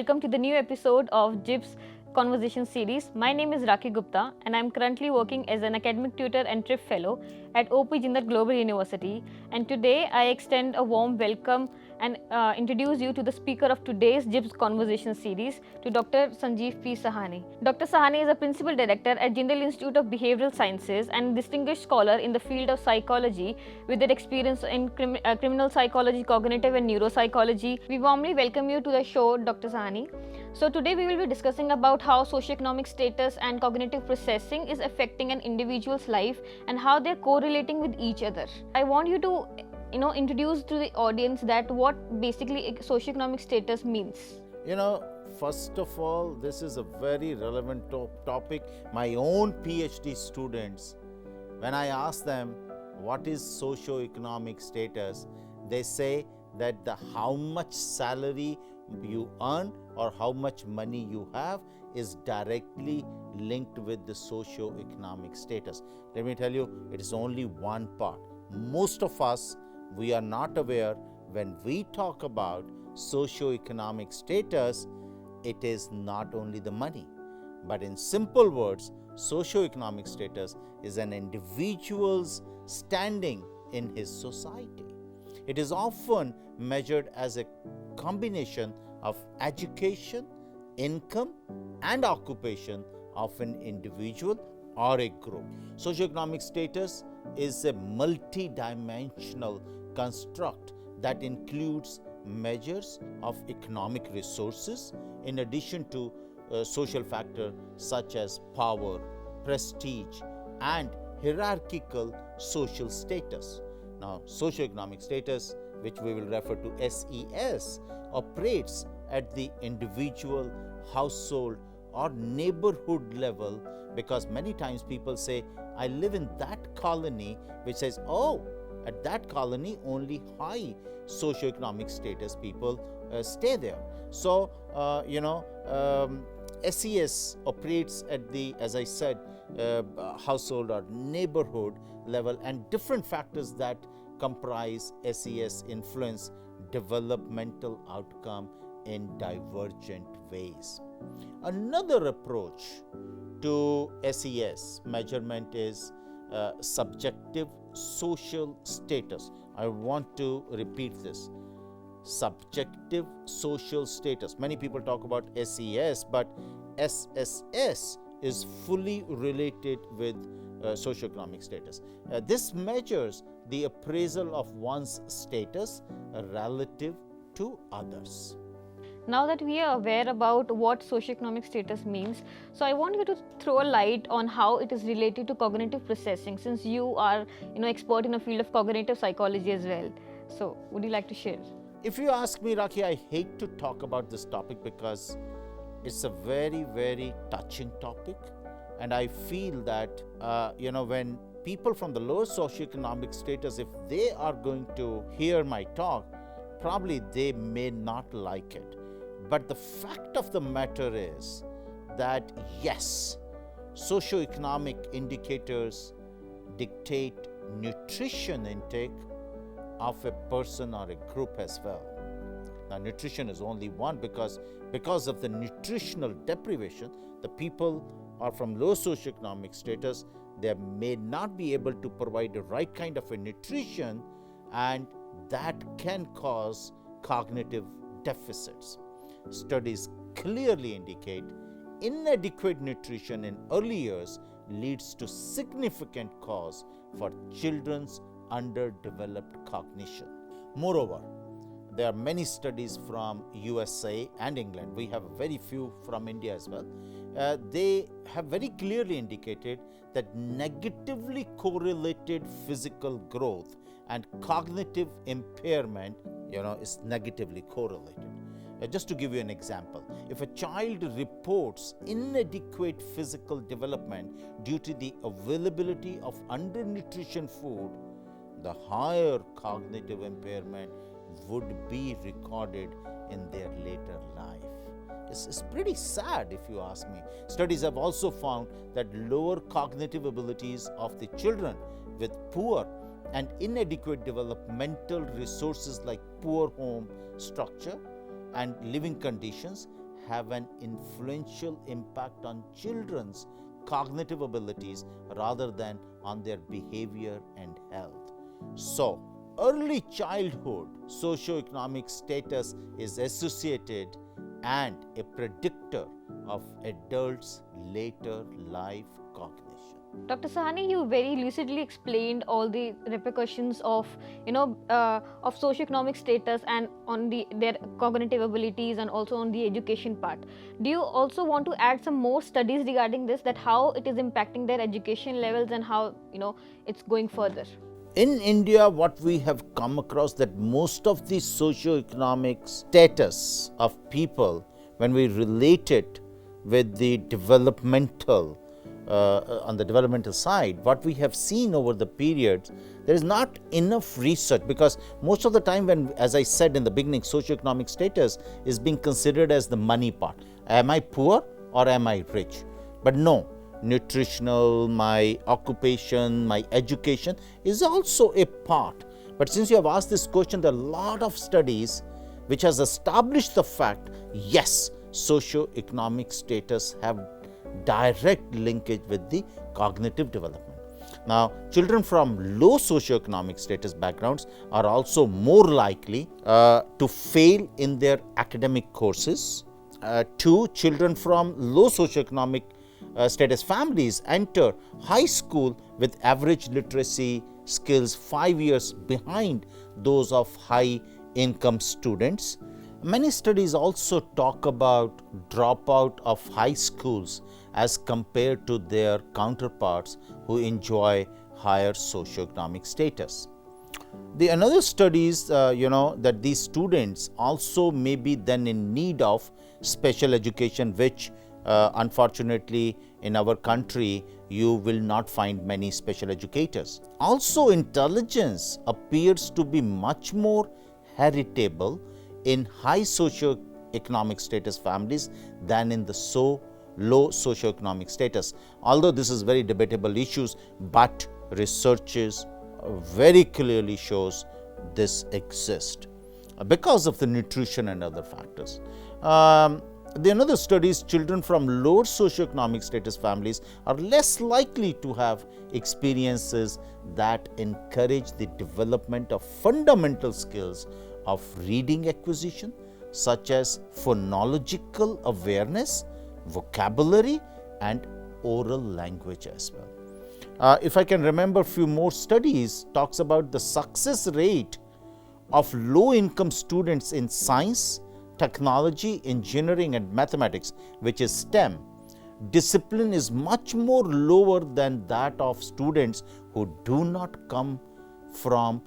welcome to the new episode of JIBS Conversation Series. My name is Rakhi Gupta and I am currently working as an academic tutor and trip fellow at OP Jindal Global University. And today I extend a warm welcome and introduce you to the speaker of today's JIBS Conversation Series, to Dr. Sanjeev P. Sahni. Dr. Sahni is a Principal Director at Jindal Institute of Behavioral Sciences and distinguished scholar in the field of psychology with their experience in criminal psychology, cognitive and neuropsychology. We warmly welcome you to the show, Dr. Sahni. So today we will be discussing about how socioeconomic status and cognitive processing is affecting an individual's life and how they're correlating with each other. I want you to introduce to the audience that what basically socioeconomic status means. First of all, this is a very relevant topic. My own PhD students, when I ask them what is socioeconomic status, they say that how much salary you earn or how much money you have is directly linked with the socioeconomic status. Let me tell you, it is only one part. Most of us, we are not aware when we talk about socioeconomic status, it is not only the money, but in simple words, socioeconomic status is an individual's standing in his society. It is often measured as a combination of education, income, and occupation of an individual or a group. Socioeconomic status is a multi-dimensional construct that includes measures of economic resources in addition to social factors such as power, prestige, and hierarchical social status. Now, socioeconomic status, which we will refer to SES, operates at the individual, household, or neighborhood level, because many times people say, I live in that colony, which says, oh, at that colony only high socioeconomic status people stay there. So, SES operates at the, as I said, household or neighborhood level, and different factors that comprise SES influence developmental outcome in divergent ways. Another approach to SES measurement is subjective social status. I want to repeat this. Subjective social status. Many people talk about SES, but SSS is fully related with socioeconomic status. This measures the appraisal of one's status relative to others. Now that we are aware about what socioeconomic status means, so I want you to throw a light on how it is related to cognitive processing, since you are expert in the field of cognitive psychology as well. So would you like to share? If you ask me, Rakhi, I hate to talk about this topic because it's a very, very touching topic, and I feel that when people from the lower socioeconomic status, if they are going to hear my talk, probably they may not like it. But the fact of the matter is that yes, socioeconomic indicators dictate nutrition intake of a person or a group as well. Now, nutrition is only one because of the nutritional deprivation, the people are from low socioeconomic status, they may not be able to provide the right kind of a nutrition, and that can cause cognitive deficits. Studies clearly indicate inadequate nutrition in early years leads to significant cause for children's underdeveloped cognition. Moreover, there are many studies from USA and England. We have very few from India as well. They have very clearly indicated that negatively correlated physical growth and cognitive impairment, is negatively correlated. Just to give you an example, if a child reports inadequate physical development due to the availability of undernutrition food, the higher cognitive impairment would be recorded in their later life. It's pretty sad if you ask me. Studies have also found that lower cognitive abilities of the children with poor and inadequate developmental resources like poor home structure and living conditions have an influential impact on children's cognitive abilities rather than on their behavior and health. So, early childhood socioeconomic status is associated and a predictor of adults' later life cognition. Dr. Sahni, you very lucidly explained all the repercussions of, of socioeconomic status and on their cognitive abilities and also on the education part. Do you also want to add some more studies regarding this, that how it is impacting their education levels and how, it's going further? In India, what we have come across that most of the socioeconomic status of people, when we relate it with the developmental on the developmental side, what we have seen over the periods, there is not enough research, because most of the time when, as I said in the beginning, socioeconomic status is being considered as the money part. Am I poor or am I rich? But no, nutritional, my occupation, my education is also a part. But since you have asked this question, there are a lot of studies which has established the fact, yes, socioeconomic status have direct linkage with the cognitive development. Now, children from low socioeconomic status backgrounds are also more likely to fail in their academic courses. Two, children from low socioeconomic status families enter high school with average literacy skills 5 years behind those of high income students. Many studies also talk about dropout of high schools as compared to their counterparts who enjoy higher socioeconomic status. The another studies, that these students also may be then in need of special education, which unfortunately in our country you will not find many special educators. Also, intelligence appears to be much more heritable in high socioeconomic status families than in the low socioeconomic status. Although this is very debatable issues, but researches very clearly shows this exists because of the nutrition and other factors. The another studies, children from lower socioeconomic status families are less likely to have experiences that encourage the development of fundamental skills of reading acquisition, such as phonological awareness, vocabulary, and oral language as well. If I can remember, a few more studies talks about the success rate of low-income students in science, technology, engineering, and mathematics, which is STEM. Discipline is much more lower than that of students who do not come from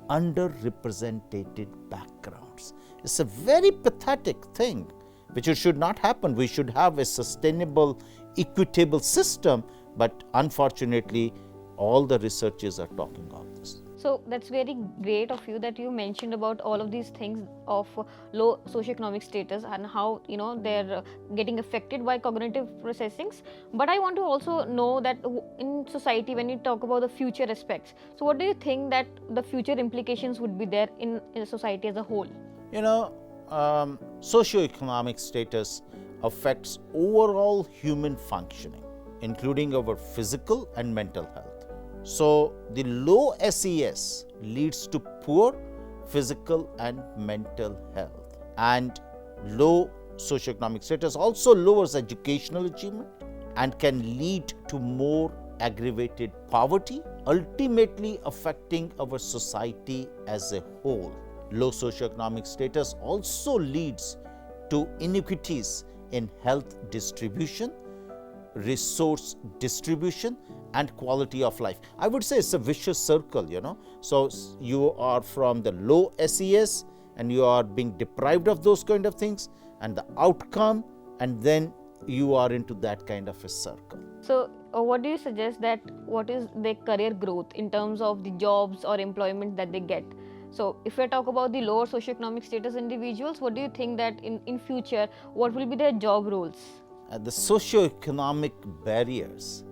underrepresented backgrounds. It's a very pathetic thing, which it should not happen. We should have a sustainable, equitable system, but unfortunately, all the researchers are talking of this. So that's very great of you that you mentioned about all of these things of low socioeconomic status and how they're getting affected by cognitive processings. But I want to also know that in society, when you talk about the future aspects, so what do you think that the future implications would be there in society as a whole? Socioeconomic status affects overall human functioning, including our physical and mental health. So, the low SES leads to poor physical and mental health, and low socioeconomic status also lowers educational achievement and can lead to more aggravated poverty, ultimately affecting our society as a whole. Low socioeconomic status also leads to inequities in health distribution, resource distribution, and quality of life. I would say it's a vicious circle, So you are from the low SES and you are being deprived of those kind of things, and the outcome, and then you are into that kind of a circle. So what do you suggest that what is their career growth in terms of the jobs or employment that they get? So if we talk about the lower socioeconomic status individuals, what do you think that in future, what will be their job roles? The socioeconomic barriers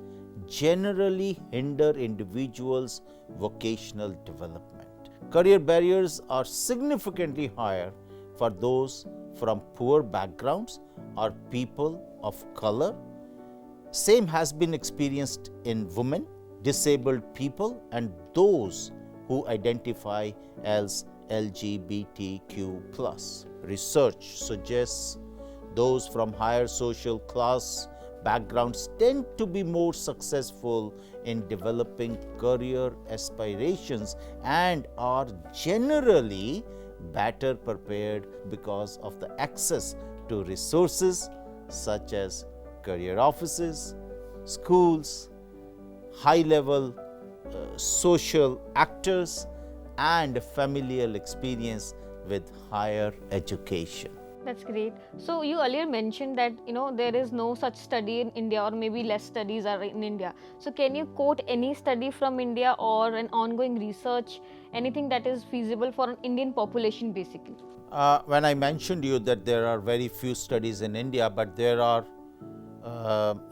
generally hinder individuals' vocational development. Career barriers are significantly higher for those from poor backgrounds or people of color. Same has been experienced in women, disabled people, and those who identify as LGBTQ+. Research suggests those from higher social class backgrounds tend to be more successful in developing career aspirations and are generally better prepared because of the access to resources such as career offices, schools, high-level social actors, and familial experience with higher education. That's great. So you earlier mentioned that there is no such study in India, or maybe less studies are in India. So can you quote any study from India or an ongoing research, anything that is feasible for an Indian population basically? When I mentioned you that there are very few studies in India, but there are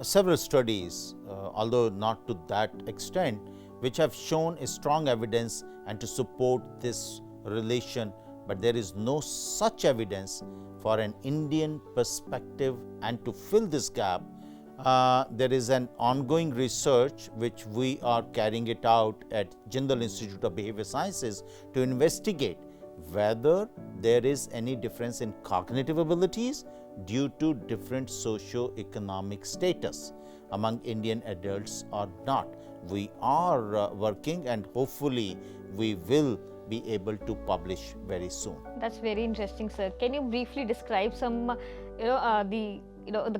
several studies, although not to that extent, which have shown a strong evidence and to support this relation, but there is no such evidence for an Indian perspective. And to fill this gap, there is an ongoing research which we are carrying it out at Jindal Institute of Behavior Sciences to investigate whether there is any difference in cognitive abilities due to different socio-economic status among Indian adults or not. We are working, and hopefully we will be able to publish very soon. That's very interesting, sir. Can you briefly describe some the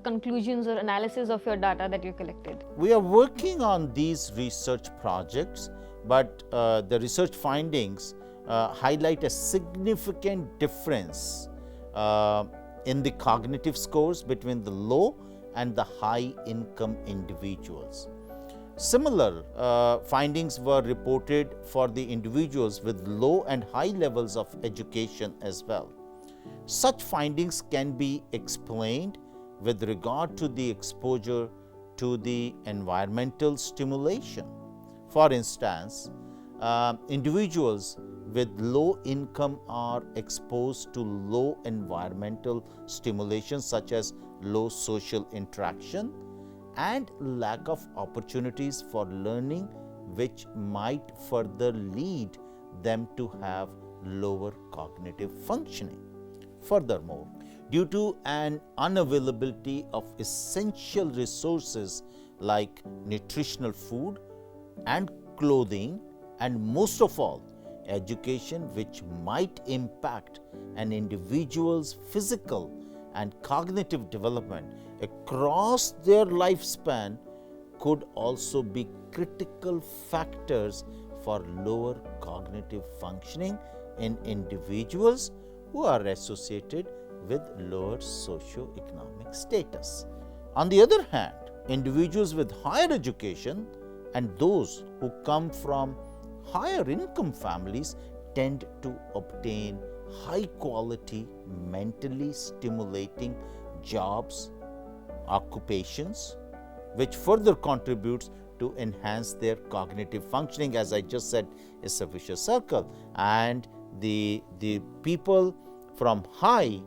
conclusions or analysis of your data that you collected? We are working on these research projects, but the research findings highlight a significant difference in the cognitive scores between the low and the high income individuals. Similar findings were reported for the individuals with low and high levels of education as well. Such findings can be explained with regard to the exposure to the environmental stimulation. For instance, individuals with low income are exposed to low environmental stimulation such as low social interaction and lack of opportunities for learning, which might further lead them to have lower cognitive functioning. Furthermore, due to an unavailability of essential resources like nutritional food and clothing, and most of all, education, which might impact an individual's physical and cognitive development across their lifespan, could also be critical factors for lower cognitive functioning in individuals who are associated with lower socio-economic status. On the other hand, individuals with higher education and those who come from higher income families tend to obtain high quality, mentally stimulating jobs, occupations, which further contributes to enhance their cognitive functioning. As I just said, it's a vicious circle, and the people from high,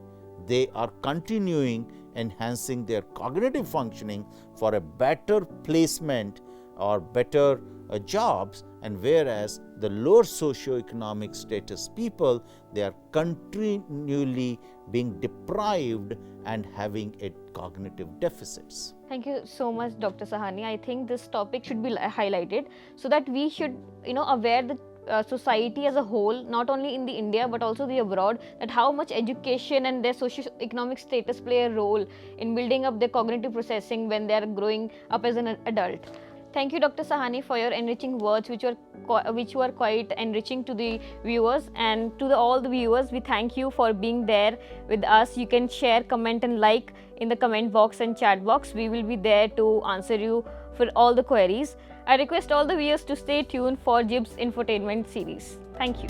they are continuing enhancing their cognitive functioning for a better placement or better jobs, and whereas the lower socio-economic status people, they are continually being deprived and having a cognitive deficits. Thank you so much, Dr. Sahni. I think this topic should be highlighted so that we should, aware the society as a whole, not only in the India but also the abroad, that how much education and their socio-economic status play a role in building up their cognitive processing when they are growing up as an adult. Thank you, Dr. Sahni, for your enriching words, which were quite enriching to the viewers. And to all the viewers, we thank you for being there with us. You can share, comment and like in the comment box and chat box. We will be there to answer you for all the queries. I request all the viewers to stay tuned for JIBS Infotainment series. Thank you.